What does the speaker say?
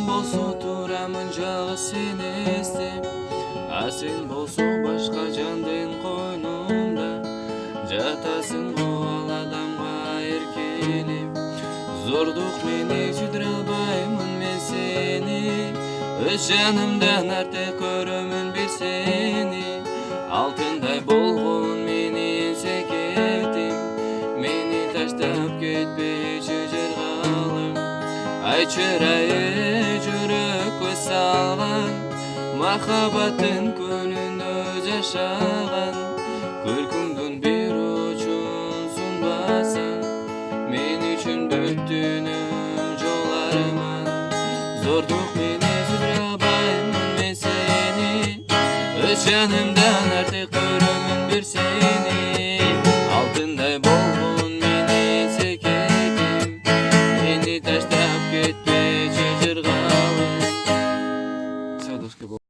болсо турамын жагы сени эстеп, а сен болсо башка жандын койнунда жатасың го ал адамга эркелеп. Зордук мени сүйдүрө албаймын мен сени, өз жанымдан артык көрөмүн бир сени. Алтындай болгон менин секетим, мени таштап кетпейчи жыргалым. Ай чырайы жүрөккө салган, махаббаттын күнүндө жашаган.